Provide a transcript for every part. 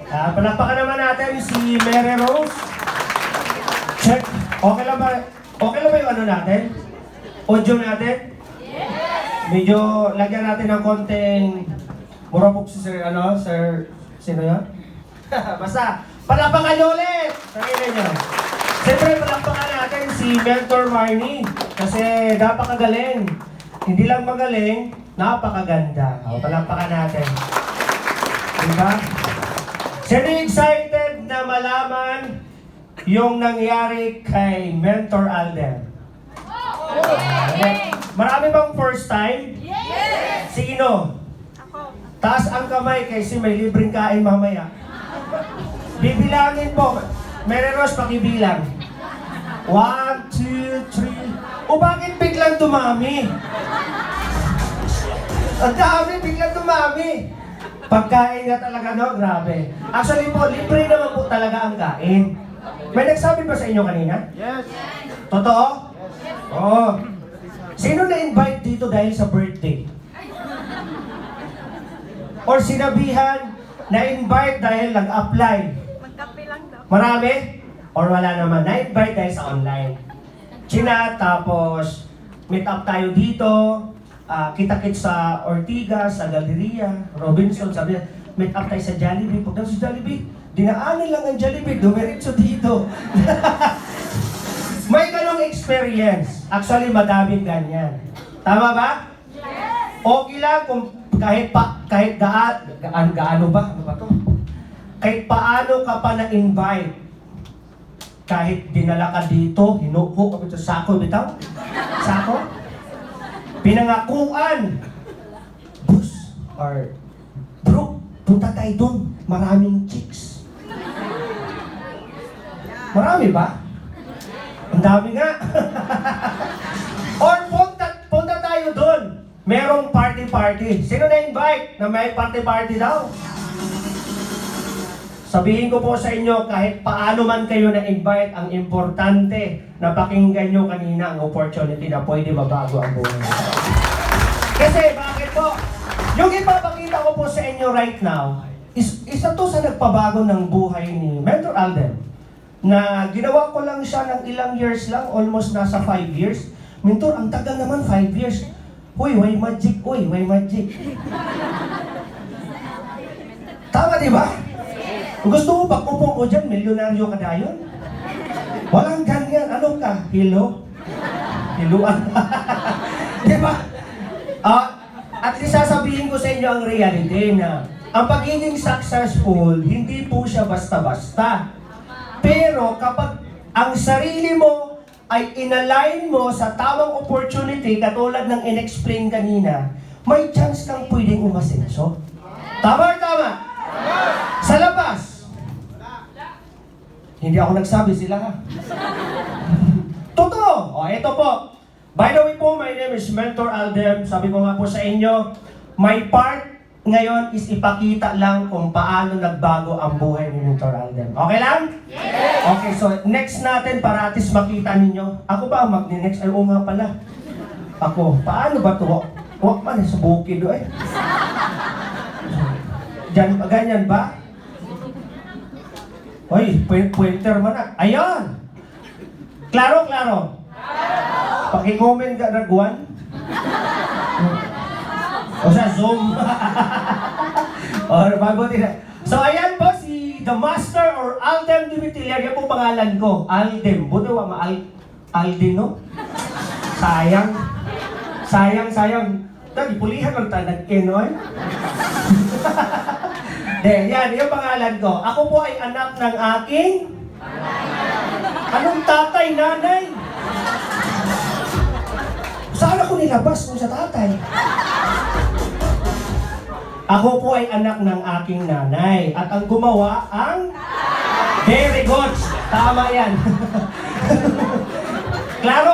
Palakpakan naman natin si Mary Rose. Check. Okay lang ba? Okay lang ba yung ano natin? Audio natin? Medyo lagyan natin ng konting murapok si Sir, Sir, sino yan? Basta, palakpakan nyo ulit! Sabihin nyo. Siyempre, palakpakan natin si Mentor Marnie. Kasi napakagaling. Hindi lang magaling, napakaganda. O, palakpakan natin. Diba? Sino excited na malaman yung nangyari kay Mentor Alden? Marami bang first time? Yes! Sino? Ako. Taas ang kamay kasi may libreng kain mamaya. Bibilangin po. Mary Rose, pakibilang. 1, 2, 3. O bakit biglang dumami? Ang dami, biglang dumami. Pagkain nga talaga, no? Grabe. Actually po, libre naman po talaga ang kain. May nagsabi ba sa inyo kanina? Yes. Totoo? Oo. Sino na-invite dito dahil sa birthday? Or sinabihan, na-invite dahil nag-apply? Magkape lang daw. Marami? Or wala naman? Na-invite dahil sa online? Chinat, tapos meet up tayo dito, kita-kits sa Ortigas, sa Galleria, Robinson, sabi niya, meet up tayo sa Jollibee. Pagdating sa Jollibee, dinaanan lang ang Jollibee, dumiretso dito. May ganong experience. Actually, madaming ganyan. Tama ba? Yes! Okay lang kung kahit gaano ba? Ano ba to? Kahit paano ka pa na-invite. Kahit dinala ka dito, hinuho ka sa sako, bitaw? Sako? Pinangakuan. Boss, or bro, punta tayo dun. Maraming chicks. Marami ba? Ang dami nga. Or punta tayo doon. Merong party-party. Sino na-invite na may party-party daw? Sabihin ko po sa inyo, kahit paano man kayo na-invite, ang importante na pakinggan nyo kanina ang opportunity na pwede mabago ang buhay. Kasi bakit po? Yung ipapakita ko po sa inyo right now, isa to sa nagpabago ng buhay ni Mentor Alden. Na ginawa ko lang siya ng ilang years lang, almost nasa 5 years. Mentor, ang tagal naman, 5 years. Uy, why magic? Uy, why magic? Tama, di ba? Gusto mo pag upo ko dyan, milyonaryo ka na yun? Walang ganyan. Ano ka? Hilo? Hiluan? Di ba? At least sasabihin ko sa inyo ang reality na ang pagiging successful, hindi po siya basta-basta. Pero kapag ang sarili mo ay inalign mo sa tamang opportunity, katulad ng in-explain kanina, may chance kang pwedeng umasenso. Tama or tama? Sa labas. Hindi ako nagsabi, sila ha. Totoo. O, eto po. By the way po, my name is Mentor Alden. Sabi ko nga po sa inyo, my part ngayon is ipakita lang kung paano nagbago ang buhay ni Mentor Alden. Okay lang? Yes! Okay, so next natin para at least makita ninyo. Ako ba ang mag-next? Ay, oo nga pala. Ako, paano ba ito? Huwag man, sa bukid eh. Diyan, ganyan ba? Hoy, pointer man na. Ayan! Klaro, klaro? Klaro! Paki-comment ka, Ragwan. O sa Zoom. Or mabuti na. So ayan po si The Master or Alden Dimitiller. Yan po pangalan ko. Alden. Buti wa Alden, no? Sayang. Sayang. Pulihan ng tanag-inoy. Yan, yung pangalan ko. Ako po ay anak ng aking... Anong tatay, nanay? Saan ako nilabas kung sa tatay? Ako po ay anak ng aking nanay. At ang gumawa ang... Very good! Tama yan. Klaro?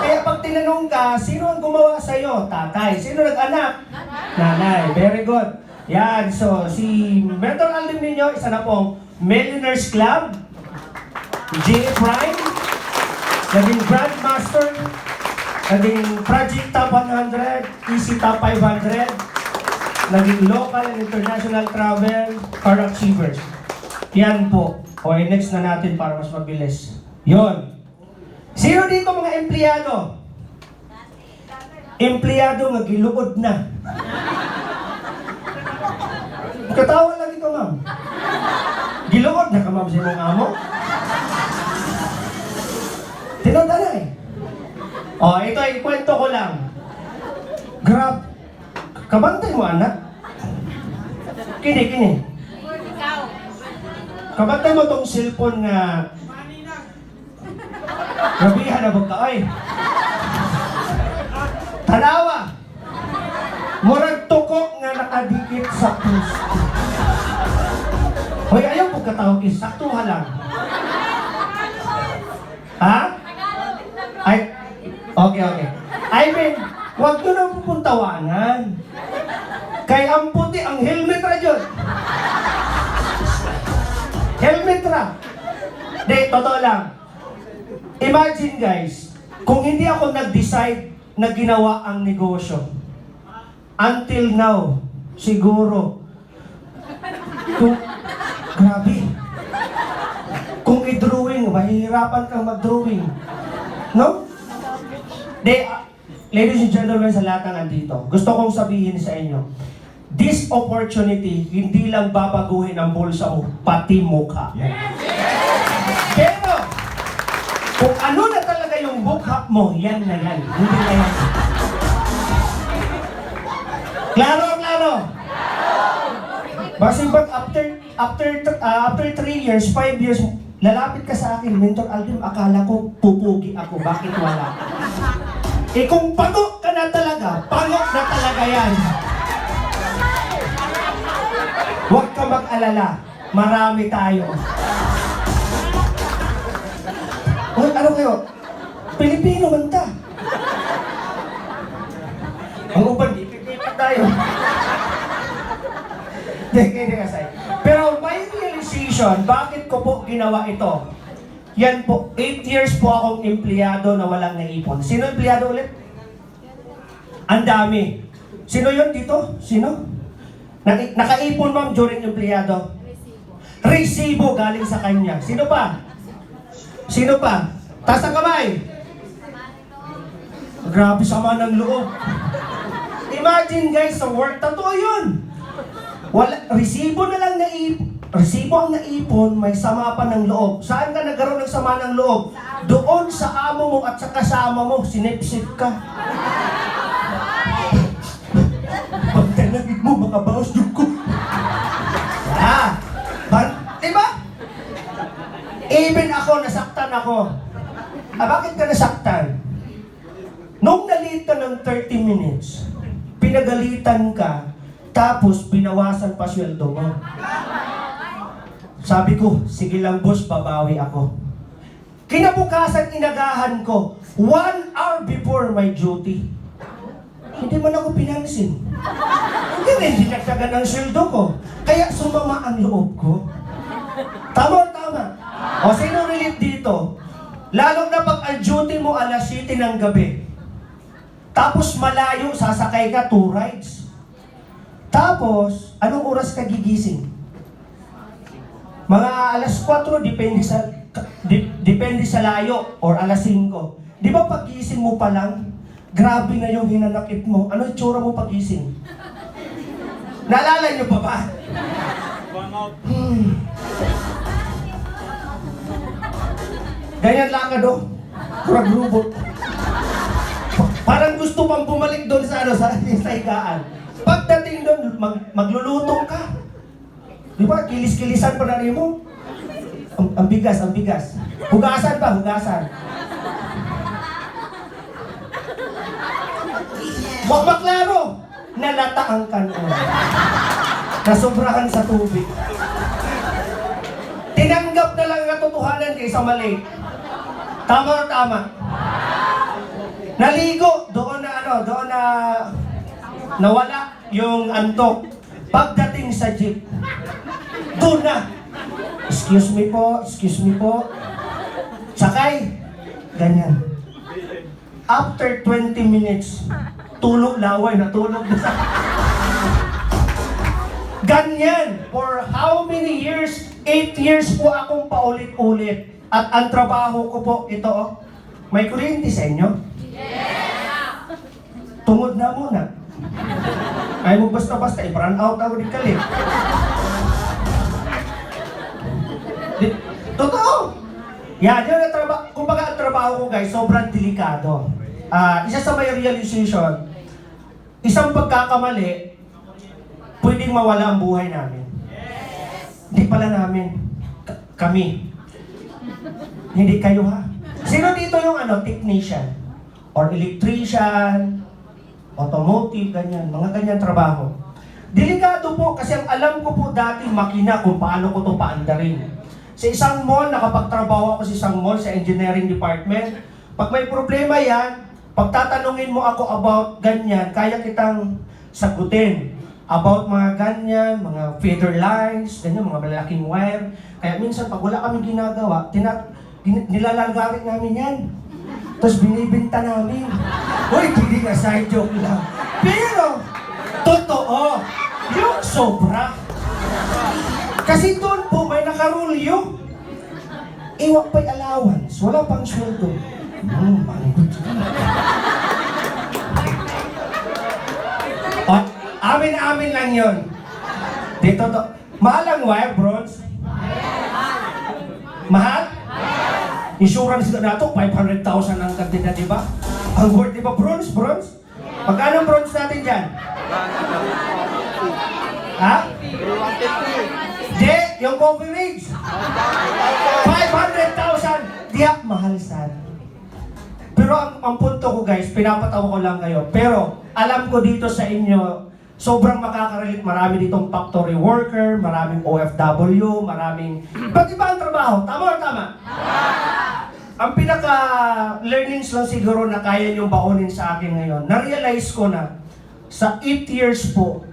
Kaya pag tinanong ka, sino ang gumawa sa'yo? Tatay. Sino nag-anak? Nanay. Very good. Yan. So, si Mentor Alden ninyo, isa na pong Millionaires Club, J. Prime, naging Grandmaster, naging Project Top 100, Easy Top 500, naging local and international travel car achievers. Yan po. Okay, next na natin para mas mabilis. Yon. Sino dito mga empleyado? Empleyado nga giluod na. Katawa lang ito, ma'am. Giluod na ka, ma'am, sa imong amo. Tinanda na eh. Oh, ito ay kwento ko lang. Grab. Kabantay mo, anak? Kini. Kabantay mo tong cellphone nga... Grabihan na ba ka, ay? Tanawa! Murag tukok nga nakadikit sa puso. Hoy, ayaw pagkatawag is, saktuhan lang. Ha? Ay, okay. I mean, huwag nyo na pupuntawanan. Kay ang puti, ang helmet ra dyan. Helmet ra. Di, totoo lang. Imagine guys, kung hindi ako nag-decide na ginawa ang negosyo, until now, siguro, grabe. Kung i-drawing, mahihirapan kang mag-drawing. No? Ladies and gentlemen, sa lahat ng andito, gusto kong sabihin sa inyo, this opportunity, hindi lang babaguhin ang bulsa mo, pati mukha. Pero, kung ano na talaga yung mukha mo, yan na yan. Hindi na yan. Klaro. Kasi pag after 3 years, 5 years, lalapit ka sa akin, Mentor Alvin, akala ko pupugi ako, bakit wala? Eh kung pagok ka na talaga, pagok na talaga yan. Huwag ka mag-alala, marami tayo. Uy, ano kayo? Pilipino man ta. Ang uban, ipit-ipit tayo. Hindi kasi. Pero may realization, bakit ko po ginawa ito? Yan po, 8 years po akong empleyado na walang naipon. Sino empleyado ulit? Ang dami. Sino yun dito? Sino? Nakaipon ma'am during empleyado? Resibo galing sa kanya. Sino pa? Taas ang kamay. Grabe sama ng loob. Imagine guys, sa work, totoo yun. Resibo ang naipon, may sama pa ng loob. Saan ka nagkaroon ng sama ng loob? Doon sa amo mo at sa kasama mo, sinipsip ka. Pagtanagin mo, makabawas yung ko. Diba? Even ako, nasaktan ako. Bakit ka nasaktan? Nung nalit ka ng 30 minutes, pinagalitan ka, tapos binawasan pa sweldo mo. Sabi ko, sige lang boss, babawi ako. Kinabukasan inagahan ko, 1 hour before my duty. Hindi man ako pinansin. Hindi rin dinagdagan ng sweldo ko. Kaya sumama ang loob ko. Tama. O sino relate dito? Lalo na pag ang duty mo alas 7 ng gabi. Tapos malayo, sasakay ka 2 rides. Tapos, anong oras ka gigising? Mga alas 4, depende sa layo, or alas 5. Di ba pag-gising mo pa lang, grabe na yung hinanakit mo. Ano itsura mo pag-gising? Naalala niyo pa ba? Ganyan lang ka do. Kurang robot. Parang gusto pang bumalik doon sa higaan. Pagdating doon, magluluto ka. Di ba? Kilis-kilisan pa na rin mo. Ang bigas. Hugasan ba? Wag maklaro. Nalata ang kanon. Nasobrahan sa tubig. Tinanggap na lang ang katotohanan kaysa mali. Tama. Naligo, doon na nawala yung antok. Pagdating sa jeep, doon na. Excuse me po. Sakay. Ganyan. After 20 minutes, tulog laway, natulog na sa... Ganyan. For how many years? 8 years po akong paulit-ulit. At ang trabaho ko po, ito oh. May kuryente sa inyo? Tungod na muna. Ay mo basta-basta, i-brand out ako di kalit. Totoo! Yan, yun ang trabaho. Kumbaga ang trabaho ko guys, sobrang delikado. Isa sa may realization, isang pagkakamali, pwedeng mawala ang buhay namin. Hindi pala namin. Kami. Hindi kayo ha? Sino dito yung technician? Or electrician? Automotive, ganyan. Mga ganyan trabaho. Delikado po kasi ang alam ko po dati makina kung paano ko ito paandarin. Sa isang mall, nakapagtrabaho ako sa isang mall sa engineering department. Pag may problema yan, pagtatanungin mo ako about ganyan, kaya kitang sagutin. About mga ganyan, mga feeder lines, ganyan, mga malaking wire. Kaya minsan pag wala kami ginagawa, nilalagarin namin yan. Tapos binibinta namin. Uy, kidding aside, joke lang. Pero, totoo, yung sobra. Kasi doon po may nakarulyo. Iwak pa'y allowance, wala pang sweldo. Mangot ka. Amin-amin lang yun. Dito to. Mahal ang wire, bronze? Mahal? Insurance na nato, 500,000 ang kantida, di ba? Ang worth, di ba, bronze? Bronze? Magkano bronze natin dyan? Ha? Di, yung coverage. 500,000. Di, mahal sana. Pero ang punto ko guys, pinapatawa ko lang kayo. Pero alam ko dito sa inyo, sobrang makaka-relate. Marami ditong factory worker, maraming OFW, maraming iba't iba ang trabaho. Tama o tama? Ang pinaka-learnings lang siguro na kaya niyong baunin sa akin ngayon, na-realize ko na sa 8 years po,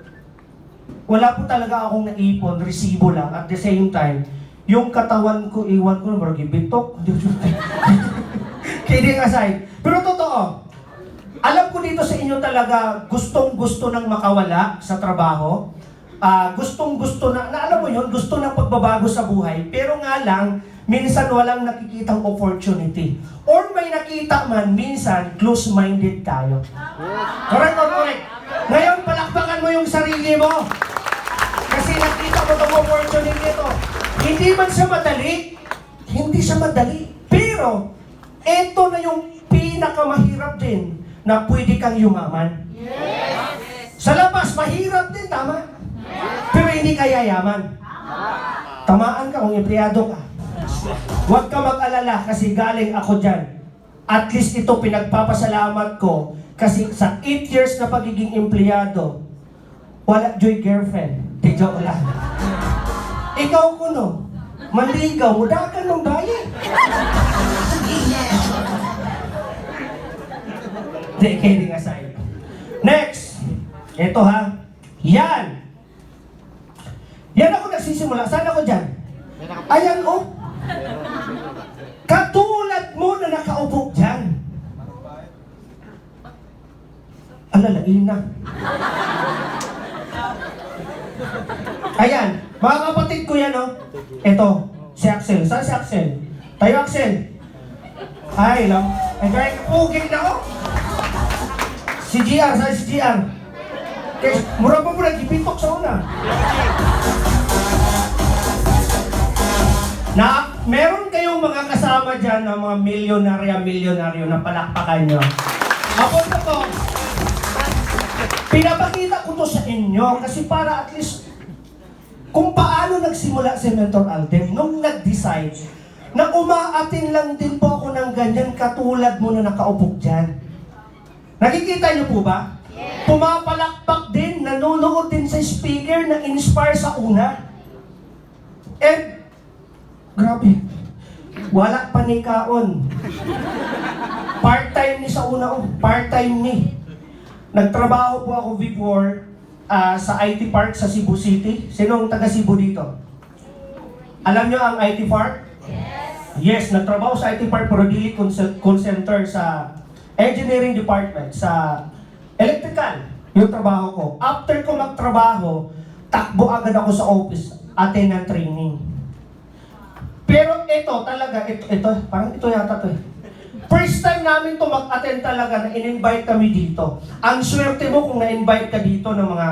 wala po talaga akong naipon, resibo lang. At the same time, yung katawan ko, iwan ko, marag ibitok. Kidding aside. Pero totoo, alam ko dito sa inyo talaga gustong-gusto nang makawala sa trabaho. Gustong-gusto na alam mo yun, gusto ng pagbabago sa buhay. Pero nga lang, minsan walang nakikitang opportunity. Or may nakita man, minsan close-minded tayo. Correct or correct? Ngayon, palakpakan mo yung sarili mo. Kasi nakita mo itong opportunity ito. Hindi man siya madali. Hindi siya madali. Pero, ito na yung pinakamahirap din na pwede kang yumaman. Sa labas, mahirap din, tama? Pero hindi ka yayaman. Tamaan ka kung empleyado ka. Huwag ka mag-alala kasi galing ako dyan. At least ito pinagpapasalamat ko kasi sa 8 years na pagiging empleyado, wala joy girlfriend. Di joke lang. Ikaw kuno, manligaw, mudakan ng bayan. Di, kidding aside. Next, ito ha. Yan. Yan ako nagsisimula. Saan ako dyan? Ayan oh. Katulad mo na nakaupo dyan. Alalain na. Ayan. Mga kapatid ko yan oh. Ito. Si Axel. Saan si Axel? Tayo Axel. Ay lang. Ay kaya puging na oh. Si GR. Saan si GR? Kaya mura pa mo nagipintok sa una. Na meron kayong mga kasama dyan na mga milyonaryo na palakpakan nyo. Ako na to, pinapakita ko to sa inyo kasi para at least kung paano nagsimula si Mentor Alden nung nag-decide na umaatin lang din po ako ng ganyan katulad mo na nakaupo dyan. Nakikita niyo po ba? Pumapalakpak din, nanonood din sa speaker na inspire sa una. And grabe. Wala pa ni kaon. Part-time ni sa una oh. Part-time ni. Nagtrabaho po ako before sa IT Park sa Cebu City. Sinong taga Cebu dito? Alam nyo ang IT Park? Yes, nagtrabaho sa IT Park pero dili call center sa engineering department, sa electrical. Yung trabaho ko. After ko magtrabaho, takbo agad ako sa office, attend ng training. Pero ito talaga, ito, parang ito yata to eh. First time namin to mag-attend talaga na in-invite kami dito. Ang swerte mo kung na-invite ka dito ng mga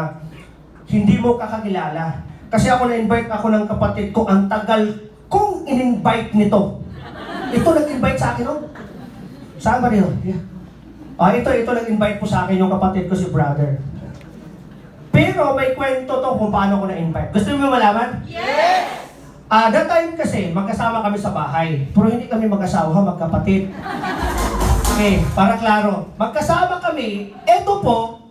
hindi mo kakakilala. Kasi ako na-invite ako ng kapatid ko, ang tagal kong in-invite nito. Ito nag-invite sa akin, no? Saan ba rin? Yeah. Ito nag-invite po sa akin yung kapatid ko, si brother. Pero may kwento to kung paano ko na-invite. Gusto mo malaman? Yes! That time kasi, magkasama kami sa bahay. Pero hindi kami mag-asawa, magkapatid. Okay, para klaro. Magkasama kami, eto po,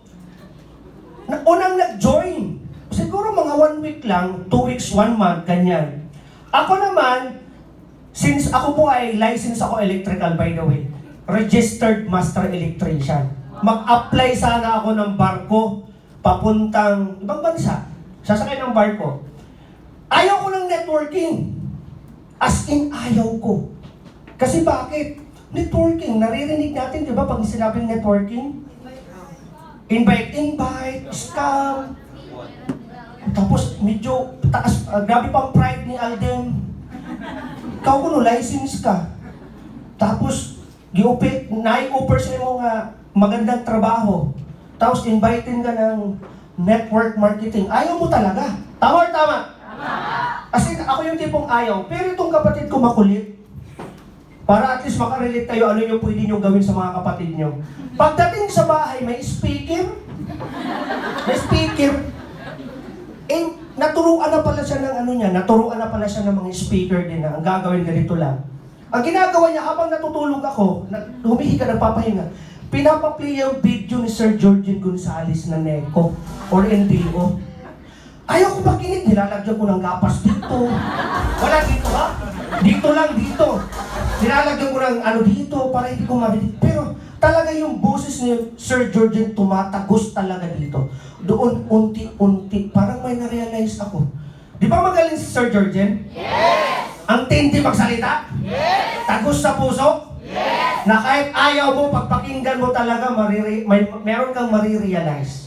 unang nag-join. Siguro mga 1 week lang, 2 weeks, 1 month, ganyan. Ako naman, since ako po ay licensed ako electrical by the way, registered master electrician. Mag-apply sana ako ng barko papuntang ibang bansa. Sasakay ng barko. Ayaw ko ng networking. As in, ayaw ko. Kasi bakit? Networking, naririnig natin, di ba, pag sinabing networking? Invite, scam. Tapos, medyo taas, grabe pang pride ni Alden. Ikaw kuno, license ka. Tapos, nai-offer sa mo nga magandang trabaho. Tapos, invitin ka ng network marketing. Ayaw mo talaga. Tama or tama? As in, ako yung tipong ayaw. Pero itong kapatid ko makulit. Para at least makarelate tayo ano yung pwede nyo gawin sa mga kapatid nyo. Pagdating sa bahay, may speaker. May speaker. Naturuan na pala siya ng ano niya. Naturuan na pala siya ng mga speaker din na ang gagawin ganito lang. Ang ginagawa niya, habang natutulog ako, humihiga, nagpapahinga, pinapaplay yung video ni Sir Georgine Gonzales na NECO or NDO. Ayaw ko makinig, nilalagyan ko ng gapas dito. Wala dito ha? Dito lang, dito. Nilalagyan ko ng ano dito para hindi ko marinig. Pero talaga yung boses ni Sir Georgine tumatagos talaga dito. Doon unti-unti, parang may na-realize ako. Di ba magaling si Sir Georgine? Yes! Ang tindi magsalita? Yes! Tagos sa puso? Yes! Na kahit ayaw mo, pagpakinggan mo talaga, meron kang marirealize.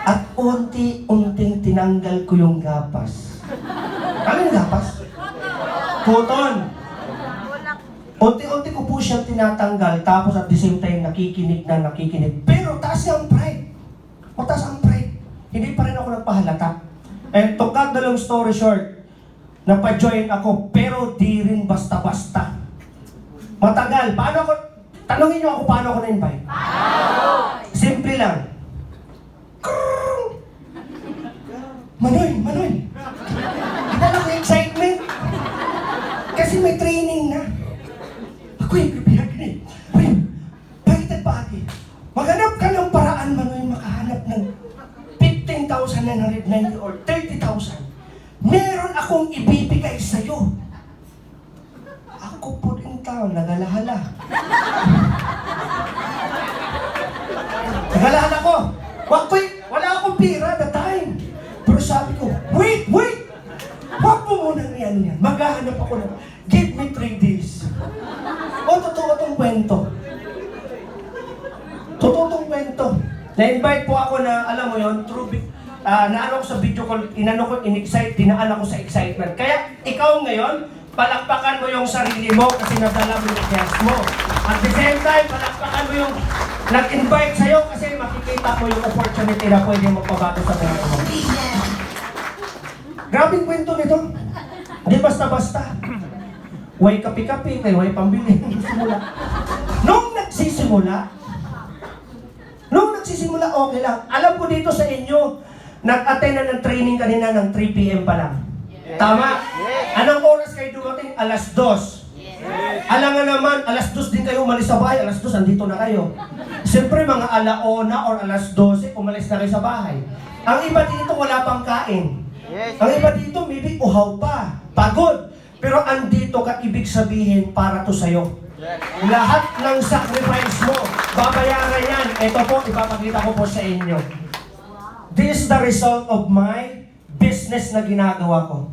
At unti-unting tinanggal ko yung gapas. Ano yung gapas? Cotton. Unti-unti ko po siyang tinatanggal, tapos at the same time nakikinig. Pero taas ang pride. Mataas ang pride. Hindi pa rin ako nagpahalata. And to cut the long story short, napajoin ako, pero di rin basta-basta. Matagal. Paano ako, tanungin niyo ako paano ako na-invite? Simple lang. Manoy! Dala ko excitement. Kasi may training na. Ako yung pinag-init. Bakit pagi? Maghanap ka ng paraan, Manoy, makahanap ng 15,990 or 30,000. Meron akong ibibigay sa'yo. Ako po din tao, nagalahala. Nagalahala ko. Wala akong pira that time. Pero sabi ko, wait! Huwag mo munang yan. Maghahanap ako ng, give me 3 days. Totoo tong kwento. Na-invite po ako na, alam mo yon, naano ko sa video call, dinaan ako sa excitement. Kaya, ikaw ngayon, palakpakan mo yung sarili mo kasi nadala mo yung guest mo. At the same time, palakpakan mo yung nag-invite sa'yo kasi makikita mo yung opportunity na pwede magpabago sa buhay mo. Grabing kwento nito. Hindi basta-basta. Way kapi-kapi, way pambili. Nung nagsisimula, okay lang. Alam ko dito sa inyo, nag-attend na ng training kanina ng 3 p.m. pa lang. Tama? Anong oras kayo dumating? 2:00. Alam nga naman, 2:00 din kayo umalis sa bahay, 2:00 andito na kayo. Siyempre mga 1:00 or 12:00, umalis na kayo sa bahay. Ang iba dito wala pang kain. Ang iba dito maybe uhaw pa, pagod. Pero andito ka, ibig sabihin para to sa'yo. Lahat ng sacrifice mo, babayaran yan. Ito po, ipapakita ko po sa inyo. This is the result of my business na ginagawa ko.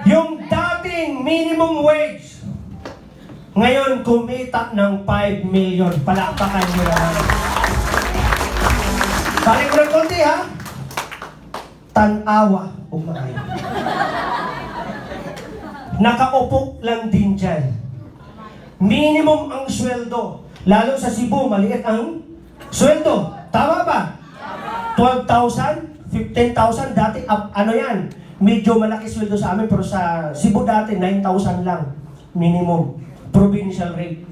Yung dating minimum wage, ngayon kumita ng 5 million. Palakpakan nyo naman. Balik ko ng konti ha. tanawa o maayo. Nakaupo lang din dyan. Minimum ang sweldo. Lalo sa Cebu, maliit ang sweldo. Tama ba? 12,000, 15,000, dati ano yan? Medyo malaki sweldo sa amin, pero sa Cebu dati 9,000 lang. Minimum. Provincial rate.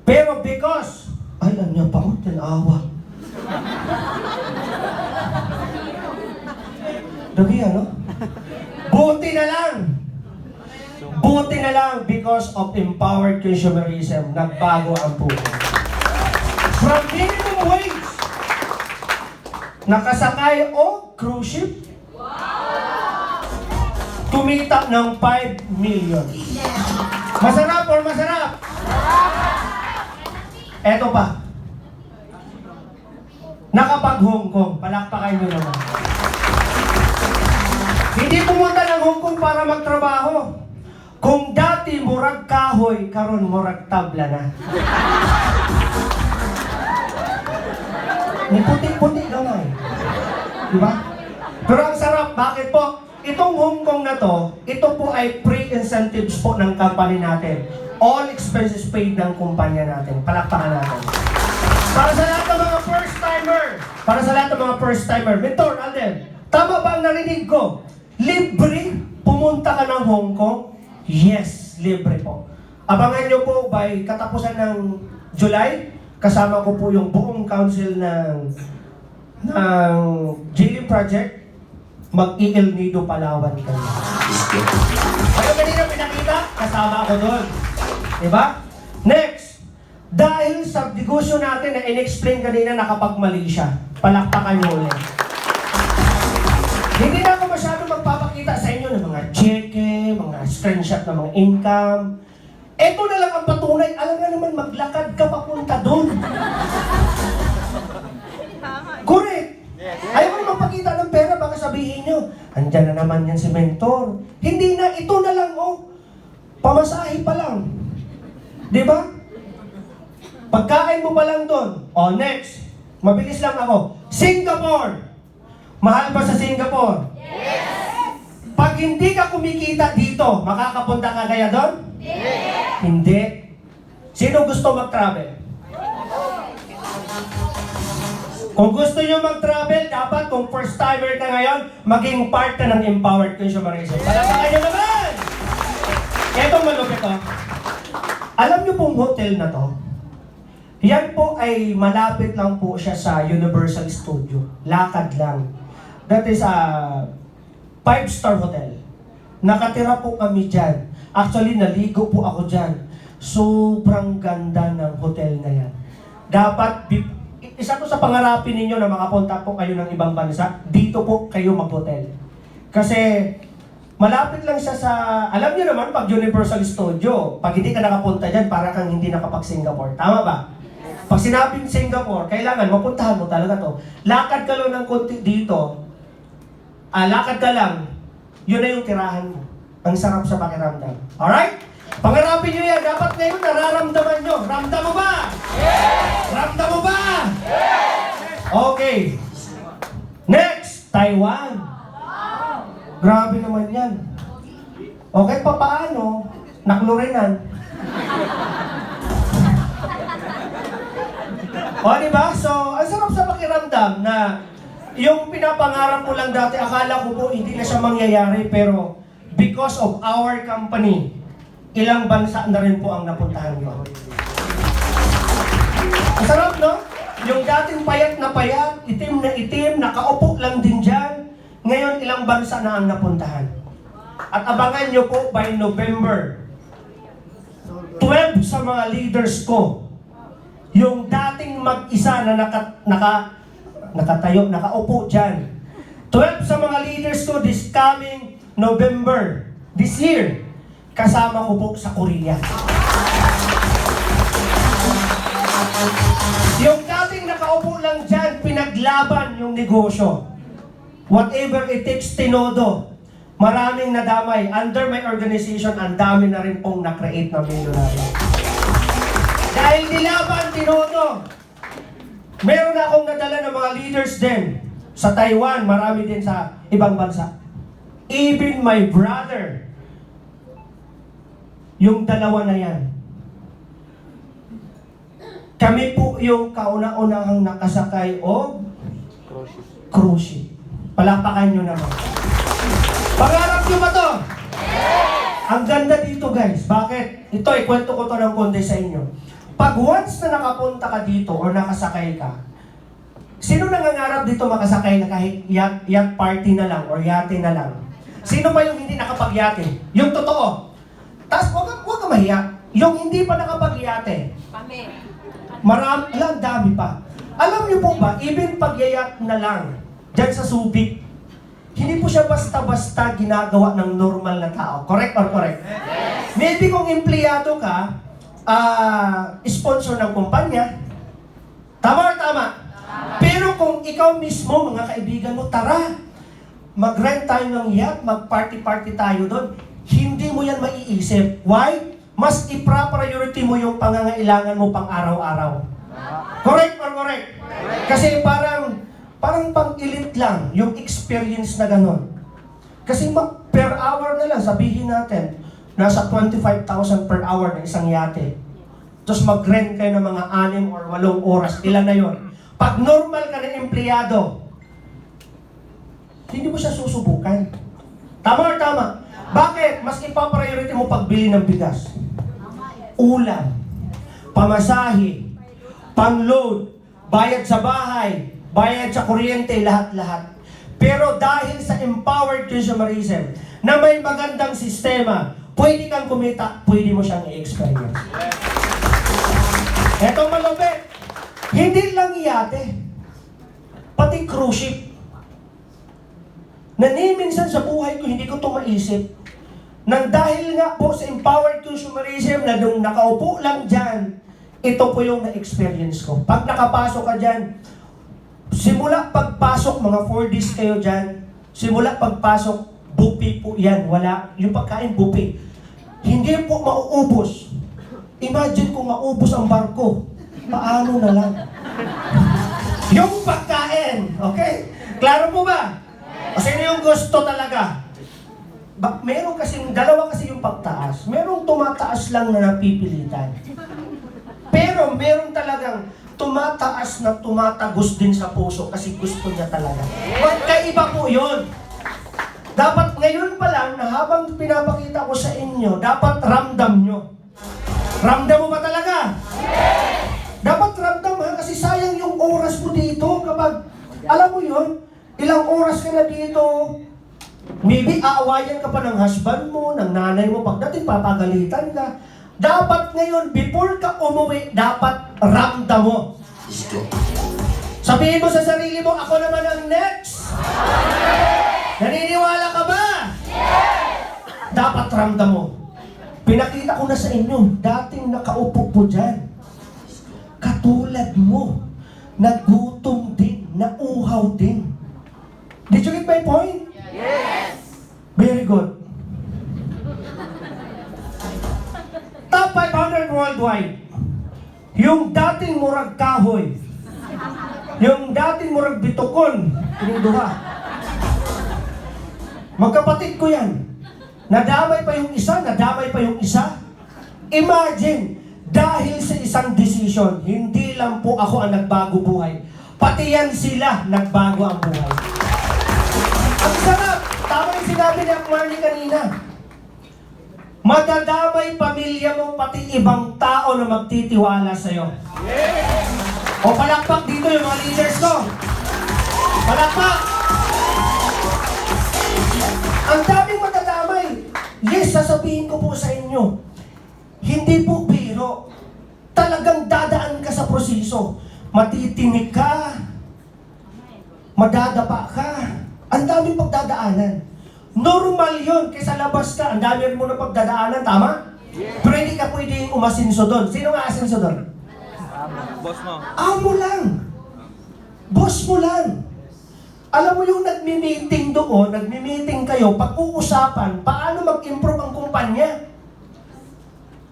Pero because, ay, ano niya pa ako, tinawa. Dagi, ano? Buti na lang. Buti na lang because of empowered consumerism, nagbago ang puso. From minimum wage, nakasakay o cruise ship, kumita ng 5 million. Masarap or masarap? Eto pa. Nakapag-Hong Kong. Palakpakan nyo naman. Hindi pumunta ng Hong Kong para magtrabaho. Kung dati murag kahoy, karon murag tabla na. May puti-puti gamay. Diba? Pero ang sarap, bakit po? Itong Hong Kong na to, ito po ay pre-incentives po ng company natin. All expenses paid ng kumpanya natin. Palakpakan natin. Para sa lahat ng mga first-timer, para sa lahat ng mga first-timer, Mentor, Alden, tama ba ang narinig ko? Libre pumunta ka ng Hong Kong? Yes, libre po. Abangan nyo po by katapusan ng July, kasama ko po yung buong council ng GLIM Project, mag-i-El Nido Palawan kayo. Kayo kanina pinakita, kasama ako doon. Diba? Next, dahil sa negosyo natin na in-explain kanina nakapagmali siya, palakpakan nyo ulit. Hindi na ako masyado magpapakita sa inyo ng mga cheque, mga screenshot ng mga income. Ito na lang ang patunay, alam nga naman maglakad ka papunta doon. Correct! Ayaw mo magpakita ng pera, baka sabihin nyo, andyan na naman yan si Mentor. Hindi na, ito na lang, oh. Pamasahe pa lang. Diba? Pagkain mo pa lang doon. Oh, next. Mabilis lang ako. Singapore! Mahal ba sa Singapore? Yes! Pag hindi ka kumikita dito, makakapunta ka kaya doon? Yes! Hindi. Sino gusto mag-travel? Kung gusto nyo mag-travel, dapat kung first timer ka ngayon, maging part ka ng empowered consumerism. Palakpakan nyo naman! Etong malupit to. Alam nyo pong hotel na to, yan po ay malapit lang po siya sa Universal Studio. Lakad lang. That is a 5-star hotel. Nakatira po kami dyan. Actually, naligo po ako dyan. Sobrang ganda ng hotel na yan. Dapat, isa to sa pangarapin ninyo na makapunta po kayo ng ibang bansa, dito po kayo mag-hotel. Kasi, malapit lang siya sa, alam niyo naman, pag Universal Studio, pag hindi ka nakapunta dyan, para kang hindi nakapag-Singapore. Tama ba? Pag sinabing Singapore, kailangan mapuntahan mo talaga to. Lakad ka lang ng konti dito, lakad ka lang, yun na yung tirahan mo. Ang sarap sa pakiramdam. Alright? Pangarapin nyo yan. Dapat ngayon nararamdaman nyo. Ramdam mo ba? Yes! Ramdam mo ba? Yes! Okay. Next, Taiwan. Grabe naman yan. Okay, papaano? Naklurinan. O, diba? So, ang sarap sa pakiramdam na yung pinapangarap mo lang dati, akala ko po hindi na siya mangyayari, pero because of our company, ilang bansa na rin po ang napuntahan nyo. Ang sarap, no? Yung dating payat na payat, itim na itim, nakaupo lang din dyan, ngayon ilang bansa na ang napuntahan. At abangan nyo po by November, 12 sa mga leaders ko, yung dating mag-isa na nakatayo, nakaupo dyan. 12 sa mga leaders ko this coming November, this year, kasama ko po sa Korea. Yung dating nakaupo lang dyan, pinaglaban yung negosyo. Whatever it takes, tinodo. Maraming nadamay. Under my organization, ang dami na rin pong na-create na millionaire. Dahil nilaban, tinodo. Meron na akong nadala ng mga leaders din Sa Taiwan, marami din sa ibang bansa. Even my brother, yung dalawa na yan, kami po yung kauna-unahang nakasakay o cruise ship. Palakpakan nyo naman. Pangarap nyo ba to? Ang ganda dito guys. Bakit? Ito, ikwento ko to ng konti sa inyo. Pag once na nakapunta ka dito o nakasakay ka, sino nangangarap dito makasakay na kahit yacht party na lang or yate na lang? Sino pa yung hindi nakapagyate? Yung totoo. Tapos huwag ka mahiya. Yung hindi pa nakapagyate. Kami. Ang dami pa. Alam niyo po ba, even pagyayat na lang, dyan sa Subic, hindi po siya basta-basta ginagawa ng normal na tao. Correct or correct? Yes. Maybe kung empleyado ka, sponsor ng kumpanya, tama or tama? Pero kung ikaw mismo, mga kaibigan mo, tara, mag-rent tayo ng yacht, mag-party-party tayo doon, hindi mo yan maiisip. Why? Mas i-priority mo yung pangangailangan mo pang araw-araw. Correct or correct? Kasi parang pang-elite lang yung experience na ganon. Kasi per hour na lang, sabihin natin, nasa 25,000 per hour na isang yate. Tapos mag-rent kayo ng mga 6 or 8 oras, ilan na yon. Pag normal ka na empleyado, hindi mo siya susubukan. Tama or tama? Bakit? Mas ipapriority mo pagbili ng bigas, ulam, pamasahe, pang-load, bayad sa bahay, bayad sa kuryente, lahat-lahat. Pero dahil sa empowered consumerism, na may magandang sistema, pwede kang kumita, pwede mo siyang i-experience. Eto malupit, hindi lang yate, pati cruise ship. Na minsan sa buhay ko, hindi ko ito maisip. Nang dahil nga po sa empowered consumerism na nung nakaupo lang dyan, ito po yung na-experience ko. Pag nakapasok ka dyan, simula pagpasok, mga 4 days kayo dyan, simula pagpasok, buffet po yan. Wala, yung pagkain buffet. Hindi po mauubos. Imagine kung maubos ang barko. Paano na lang? Yung pagkain, okay? Klaro po ba? Kasi yung gusto talaga. Meron kasing, dalawa kasi yung pagtaas. Merong tumataas lang na napipilitan. Pero meron talagang tumataas na tumatagos din sa puso kasi gusto niya talaga. Magkaiba po yun. Dapat ngayon pa lang na habang pinapakita ko sa inyo, dapat ramdam nyo. Ramdam mo ba talaga? Dapat ramdam ha, kasi sayang yung oras mo dito kapag, alam mo yun, ilang oras ka na dito, maybe aawayan ka pa ng husband mo, ng nanay mo, pagdating papagalitan ka. Dapat ngayon, before ka umuwi, dapat ramdam mo. Sabihin mo sa sarili mo, ako naman ang next. Naniniwala ka ba? Dapat ramdam mo. Pinakita ko na sa inyo, dating nakaupo po dyan. Katulad mo, nagutom din, nauhaw din. Did you get my point? Yes! Very good. Top 500 worldwide. Yung dating murag kahoy. Yung dating murag bitukon. Kinuduha. Magkapatid ko yan. Nadamay pa yung isa, nadamay pa yung isa. Imagine, dahil sa isang decision, hindi lang po ako ang nagbago buhay. Pati yan sila nagbago ang buhay. Ang sarap! Tama yung sinabi ni Marnie kanina. Madadamay pamilya mo, pati ibang tao na magtitiwala sa'yo. O palakpak dito yung mga leaders ko. Palakpak! Ang daming madadamay. Yes, sasabihin ko po sa inyo. Hindi po biro. Talagang dadaan ka sa proseso. Matitinig ka. Madadapa ka. Ang daming pagdadaanan. Normal yun. Kaysa labas ka, ang dami mo na pagdadaanan. Tama? Pero hindi ka pwedeng umasinso doon. Sino nga asinso doon? Boss mo. Amo lang. Boss mo lang. Alam mo yung nagmi-meeting doon, nagmi-meeting kayo, pag-uusapan, paano mag-improve ang kumpanya.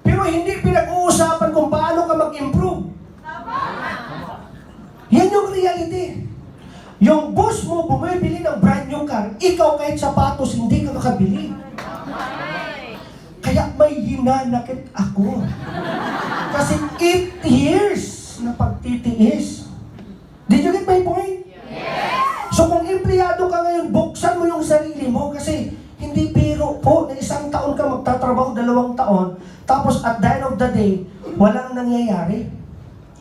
Pero hindi pinag-uusapan kung paano ka mag-improve. Yan yung reality. Yung boss mo bumibili ng brand new car, ikaw kahit sapatos hindi ka makabili. Kaya may hinanakit ako. Kasi 8 years na pagtitiis. Did you get my point? So kung empleyado ka ngayon, buksan mo yung sarili mo kasi hindi biro po na 1 taon ka magtatrabaho, 2 taon, tapos at the end of the day, walang nangyayari.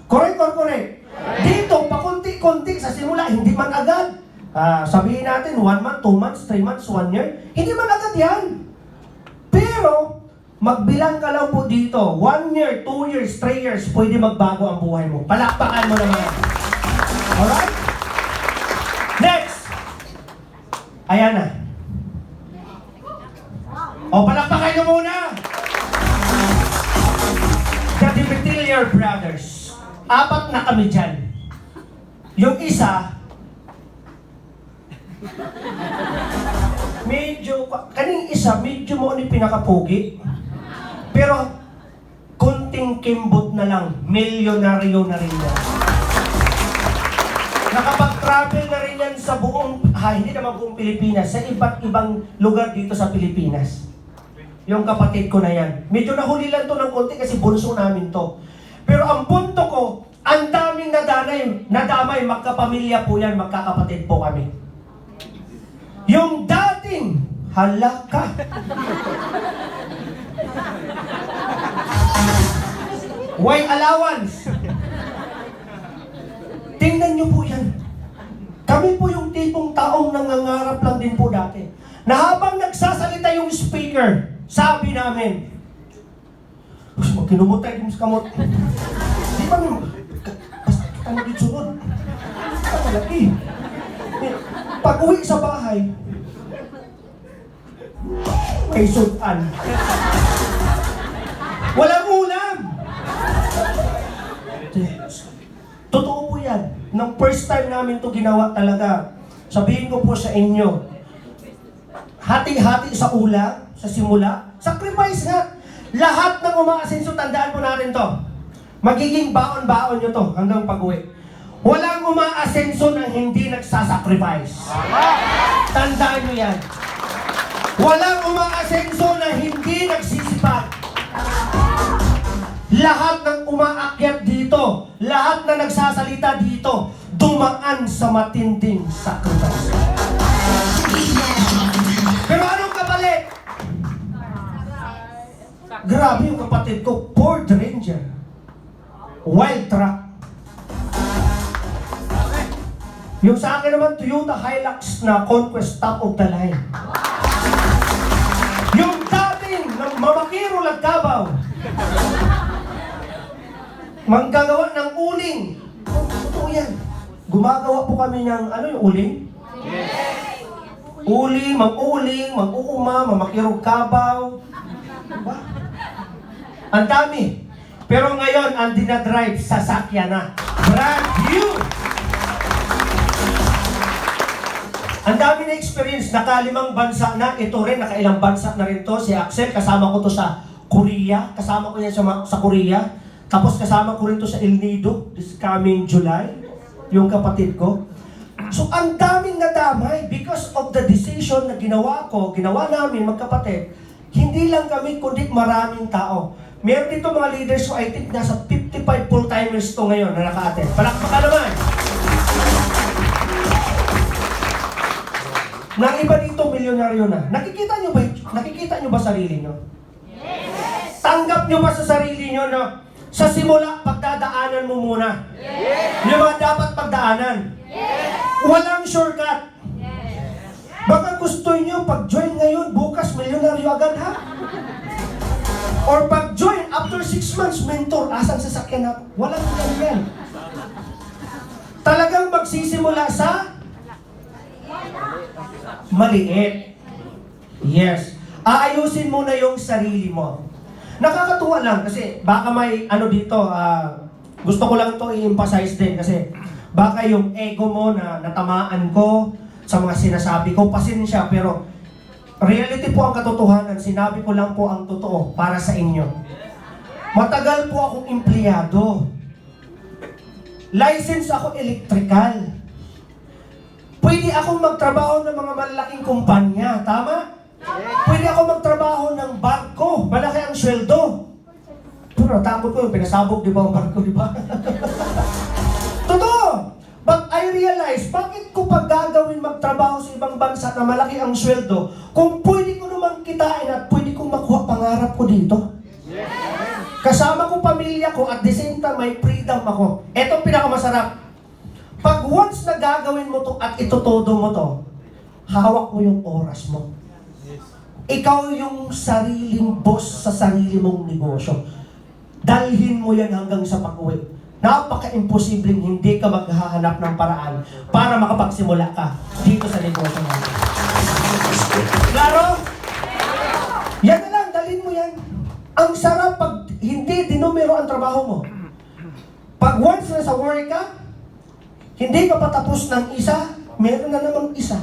Correct or correct? Dito, pakunti-kunti sa simula, hindi man agad. Sabihin natin, 1 month, 2 months, 3 months, 1 year, hindi man agad yan. Pero, magbilang ka lang po dito, 1 year, 2 years, 3 years, pwede magbago ang buhay mo. Palakpakan mo naman. Alright? Next! Ayan na. O, palakpakan nyo muna! The Dimetillier Brothers. 4 na kami dyan. Yung isa, kaning isa, medyo mo ni pinakapugi. Pero, kunting kimbot na lang, milyonaryo na rin yan. Nakapag-travel na rin yan sa buong, hindi naman buong Pilipinas, sa iba't ibang lugar dito sa Pilipinas. Yung kapatid ko na yan. Medyo nahuli lang to ng konti kasi bunso namin to. Pero ang punto ko, ang daming nadamay, magkapamilya po yan, magkakapatid po kami. Yung dating, halaka. Why allowance? Tingnan nyo po yan. Kami po yung tipong taong nangangarap lang din po dati. Na habang nagsasalita yung speaker, sabi namin, kinumutay din sa kamot. Di ba nyo? Basta kita nagitsunod. Basta malaki. Pag uwi sa bahay, may sudan. Walang ulam. Totoo po yan. Nung first time namin to ginawa talaga, sabihin ko po sa inyo, hati-hati sa ulam, sa simula, sacrifice nga. Lahat ng umaasenso, tandaan po natin to. Magiging baon-baon nyo to hanggang pag-uwi. Walang umaasenso na hindi nagsasacrifice. Tandaan nyo yan. Walang umaasenso na hindi nagsisipag. Lahat ng umaakyat dito, lahat na nagsasalita dito, dumaan sa matinding sacrifice. Pero anong kapalit? Grabe yung kapatid ko, Ford Ranger. Wild truck. Yung sa akin naman, Toyota Hilux na Conquest top of the line. Yung dating mamakiro Lagkabaw, manggagawa ng uling. Totoo yan. Gumagawa po kami ng, yung uling? Yes! Uling, mag-uuma, mamakirog kabaw. Diba? Ang dami. Pero ngayon, ang dinadrive, sasakyan na. Brand new! Ang dami na experience, naka-5 bansa na. Ito rin, naka-ilang bansa na rin to. Si Axel, kasama ko to sa Korea. Kasama ko yan sa Korea. Tapos kasama ko rin to sa El Nido this coming July. Yung kapatid ko. So, ang daming nadamay because of the decision na ginawa namin magkapatid. Hindi lang kami, kundi maraming tao. Meron dito mga leaders ko, I think nasa 55 full-timers to ngayon na naka-attend. Palakpakan naman! Nang iba dito, milyonaryo na. Nakikita nyo ba sarili nyo? Yes! Tanggap nyo ba sa sarili nyo na sa simula, pagdadaanan mo muna? Yes! Yung mga dapat pagdaanan? Yes! Walang shortcut. Yes! Baka gusto nyo, pag-join ngayon, bukas, milyonaryo agad, ha? Or pag-join, after 6 months, mentor, asang sasakyan na? Walang yan. Talagang magsisimula sa maliit. Yes. Aayusin mo na yung sarili mo. Nakakatuwa lang kasi baka may dito, gusto ko lang to i-emphasize din kasi baka yung ego mo na natamaan ko sa mga sinasabi ko, pasensya, pero reality po ang katotohanan. Sinabi ko lang po ang totoo para sa inyo. Matagal po akong empleyado. License ako electrical. Pwede akong magtrabaho ng mga malalaking kumpanya, tama? Pwede ako magtrabaho ng barko, malaki ang sweldo. Pero natakot ko yung pinasabog, di ba, ang barko, di ba? Totoo! But I realize, bakit ko pa gagawin magtrabaho sa ibang bansa na malaki ang sweldo kung pwede ko naman kitain at pwede kong makuha pangarap ko dito? Kasama ko pamilya ko at the same time may freedom ako. Ito ang pinakamasarap. Pag once na gagawin mo to at itutodo mo to, hawak mo yung oras mo. Ikaw yung sariling boss sa sarili mong negosyo. Dalhin mo yan hanggang sa pag-uwi. Napaka-imposibleng hindi ka maghahanap ng paraan para makapagsimula ka dito sa negosyo natin. Klaro? Yan na lang, dalhin mo yan. Ang sarap pag hindi dinumero ang trabaho mo. Pag once na sa work ka, hindi ka patapos ng isa, meron na namang isa.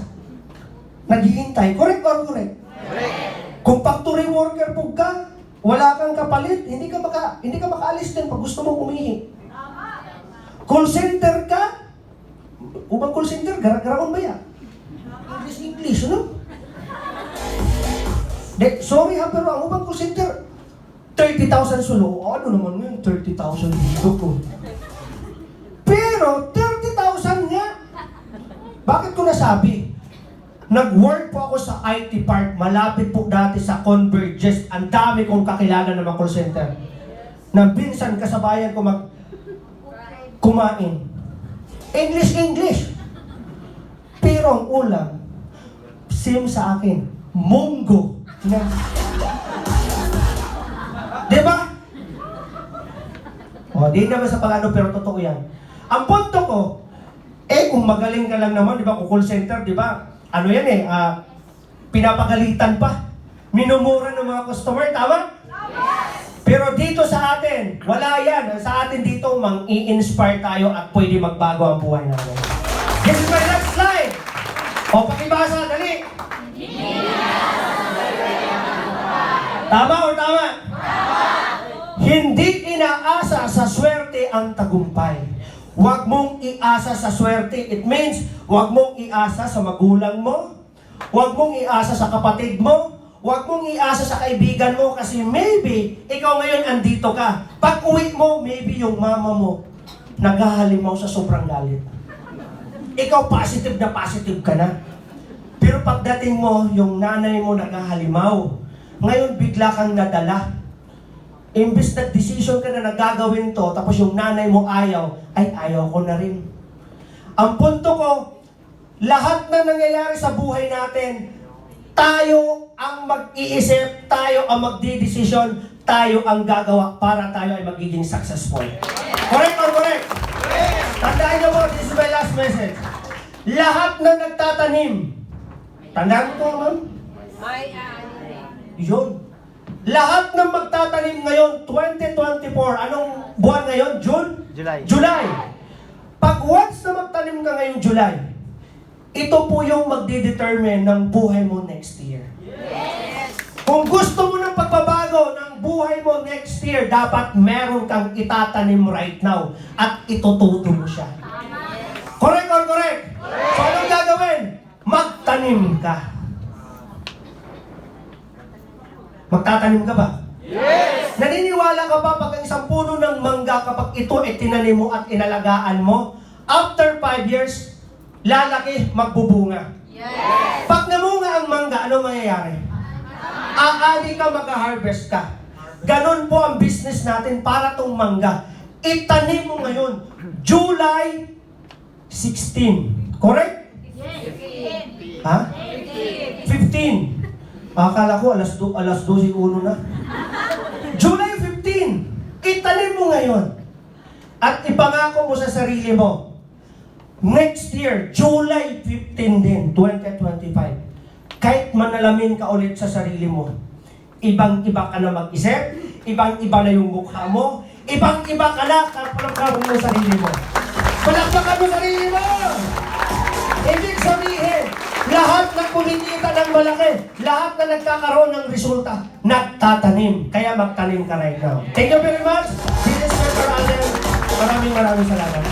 Naghihintay. Correct or correct? Kung factory worker po ka, wala kang kapalit, hindi ka makaalis din pag gusto mong umihi. Call center ka, ubang call center, gara-garaon ba yan? English, no? Sorry ha, pero ang ubang call center, 30,000 sulo. Ano naman yun, 30,000 dito ko. Pero, 30,000 nga. Bakit ko nasabi? Nag-work po ako sa IT Park, malapit po dati sa Convergence. Ang dami kong kakilala ng mga call center. Na minsan kasabayan ko kumain. English. Pero ang ulam, same sa akin, munggo. Na. Diba? O, di naman sa pangano, pero totoo yan. Ang punto ko, kung magaling ka lang naman, di ba, kung call center, di ba, ano yan pinapagalitan pa. Minumura ng mga customer, tama? Pero dito sa atin, wala yan. Sa atin dito, mang-i-inspire tayo at pwede magbago ang buhay natin. This is my next slide. O, pakibasa, dali. Tama o tama? Hindi inaasa sa swerte ang tagumpay. Huwag mong iasa sa swerte. It means, huwag mong iasa sa magulang mo, huwag mong iasa sa kapatid mo, huwag mong iasa sa kaibigan mo kasi maybe, ikaw ngayon andito ka. Pag uwi mo, maybe yung mama mo naghahalimaw sa sobrang galit. Ikaw positive ka na. Pero pagdating mo, yung nanay mo naghahalimaw. Ngayon, bigla kang nadala. Imbis na decision ka na nagagawin to, tapos yung nanay mo ayaw, ay ayaw ko na rin. Ang punto ko, lahat na nangyayari sa buhay natin, tayo ang mag-iisip, tayo ang magdidesisyon, tayo ang gagawa para tayo ay magiging successful. Correct or correct? Tandaan niyo po, this is my last message. Lahat na nagtatanim, tandaan ko ma'am? Yun. Lahat ng magtatanim ngayon, 2024, anong buwan ngayon? June? July. Pag once na magtanim ka ngayong July, ito po yung magdidetermine ng buhay mo next year. Yes. Kung gusto mo ng pagbabago ng buhay mo next year, dapat meron kang itatanim right now at itututo mo siya. Correct or correct? So anong gagawin? Magtanim ka. Magtatanim ka ba? Yes! Naniniwala ka ba pag ang isang puno ng mangga kapag ito ay tinanim mo at inalagaan mo, after 5 years, lalaki, magbubunga. Yes! Pag namunga ang mangga, ano mangyayari? Aani ka, mag-harvest ka. Ganon po ang business natin para tong mangga. Itanim mo ngayon, July 16. Correct? Yes. Ha? 15. Akala ko alas 12:01 na. July 15, itanim mo ngayon. At ipangako mo sa sarili mo, next year, July 15 din, 2025, kahit manalamin ka ulit sa sarili mo, ibang-iba ka na mag-isip, ibang-iba na yung mukha mo, ibang-iba ka na kapag mo sa sarili mo. Palakpakan mo sarili mo! Ibig sabihin, lahat na kumikita ng malaki, lahat na nagkakaroon ng resulta, nagtatanim. Kaya magtanim ka right now. Thank you very much. This is Mr. Allen. Maraming salamat.